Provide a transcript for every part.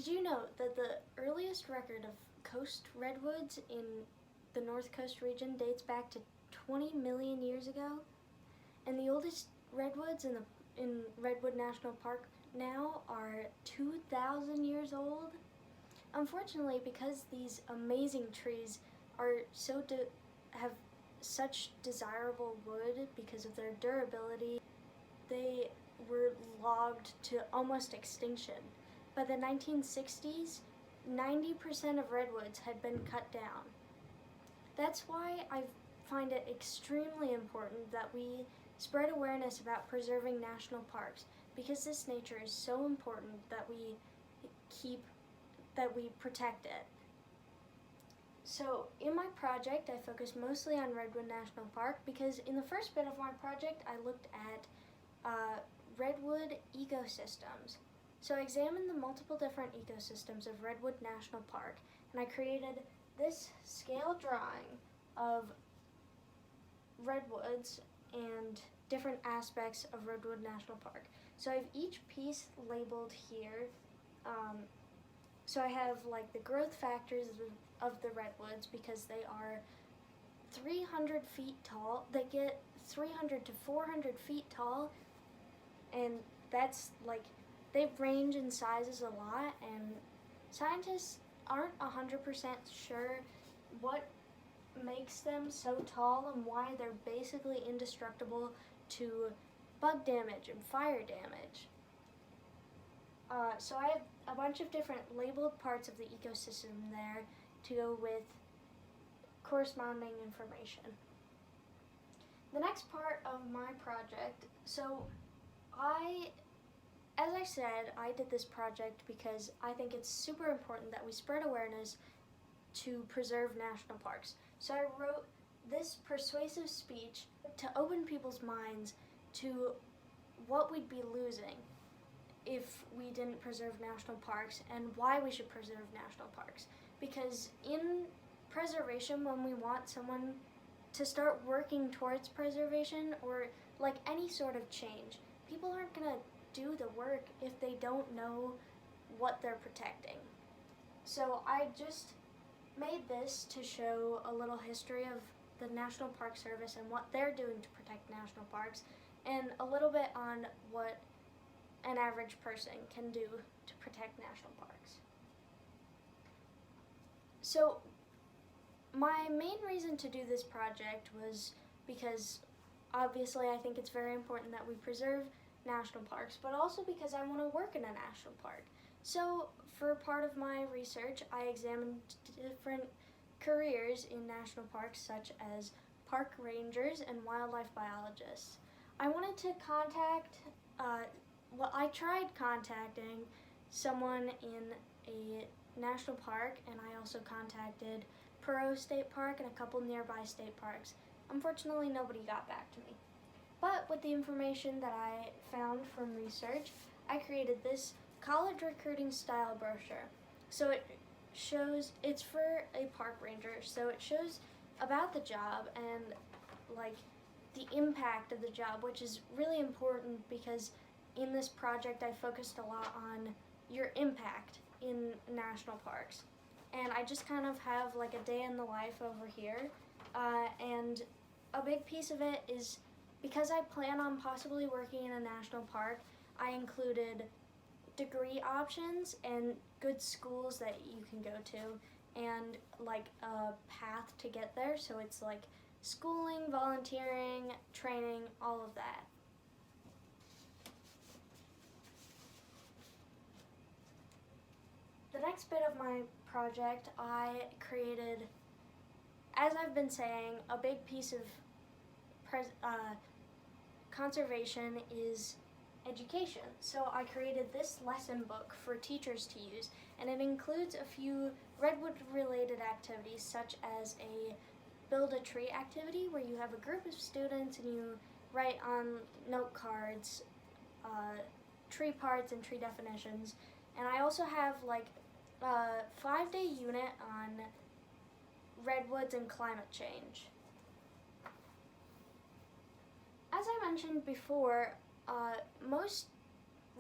Did you know that the earliest record of coast redwoods in the North Coast region dates back to 20 million years ago? And the oldest redwoods in Redwood National Park now are 2,000 years old? Unfortunately, because these amazing trees are have such desirable wood because of their durability, they were logged to almost extinction. By the 1960s, 90% of redwoods had been cut down. That's why I find it extremely important that we spread awareness about preserving national parks, because this nature is so important that we protect it. So in my project, I focused mostly on Redwood National Park because in the first bit of my project, I looked at redwood ecosystems. So I examined the multiple different ecosystems of Redwood National Park, and I created this scale drawing of redwoods and different aspects of Redwood National Park. So I have each piece labeled here. So I have like the growth factors of the redwoods because they are 300 feet tall. They get 300 to 400 feet tall, and that's like, they range in sizes a lot, and scientists aren't 100% sure what makes them so tall and why they're basically indestructible to bug damage and fire damage. So I have a bunch of different labeled parts of the ecosystem there to go with corresponding information. The next part of my project, as I said, I did this project because I think it's super important that we spread awareness to preserve national parks. So I wrote this persuasive speech to open people's minds to what we'd be losing if we didn't preserve national parks and why we should preserve national parks. Because in preservation, when we want someone to start working towards preservation or like any sort of change, people aren't gonna do the work if they don't know what they're protecting. So I just made this to show a little history of the National Park Service and what they're doing to protect national parks, and a little bit on what an average person can do to protect national parks. So my main reason to do this project was because obviously I think it's very important that we preserve national parks, but also because I want to work in a national park. So for part of my research, I examined different careers in national parks, such as park rangers and wildlife biologists. I wanted to I tried contacting someone in a national park, and I also contacted Perot State Park and a couple nearby state parks. Unfortunately, nobody got back to me. But with the information that I found from research, I created this college recruiting style brochure. So it's for a park ranger, so it shows about the job and like the impact of the job, which is really important because in this project I focused a lot on your impact in national parks. And I just kind of have like a day in the life over here, and a big piece of it is because I plan on possibly working in a national park, I included degree options and good schools that you can go to, and like a path to get there. So it's like schooling, volunteering, training, all of that. The next bit of my project, I created, as I've been saying, a big piece of conservation is education. So I created this lesson book for teachers to use, and it includes a few redwood-related activities, such as a build a tree activity where you have a group of students and you write on note cards tree parts and tree definitions. And I also have like a 5-day unit on redwoods and climate change. As I mentioned before, most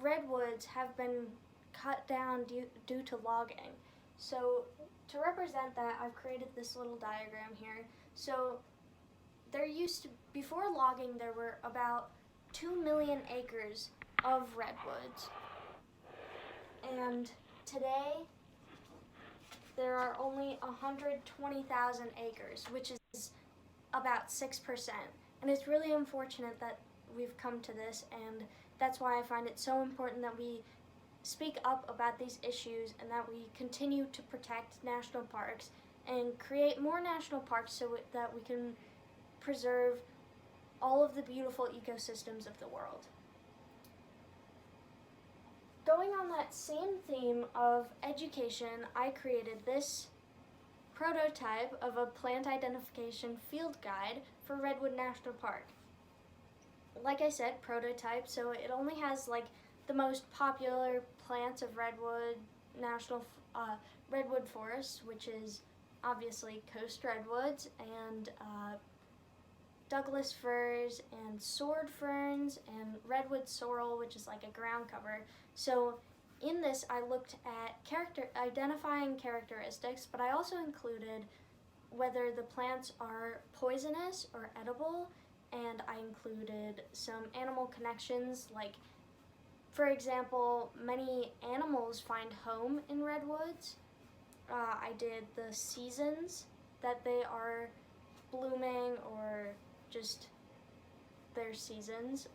redwoods have been cut down due to logging. So to represent that, I've created this little diagram here. So before logging, there were about 2 million acres of redwoods. And today, there are only 120,000 acres, which is about 6%. And it's really unfortunate that we've come to this, and that's why I find it so important that we speak up about these issues and that we continue to protect national parks and create more national parks so that we can preserve all of the beautiful ecosystems of the world. Going on that same theme of education, I created this prototype of a plant identification field guide for Redwood National Park. Like I said, prototype, so it only has like the most popular plants of Redwood Forest, which is obviously coast redwoods and Douglas firs and sword ferns and redwood sorrel, which is like a ground cover. So in this, I looked at identifying characteristics, but I also included whether the plants are poisonous or edible, and I included some animal connections, like, for example, many animals find home in redwoods. I did the seasons that they are blooming or just their seasons,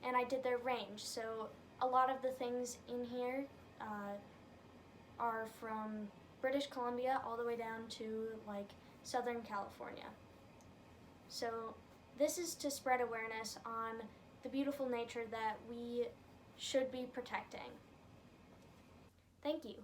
and I did their range. So a lot of the things in here are from British Columbia all the way down to like Southern California. So this is to spread awareness on the beautiful nature that we should be protecting. Thank you.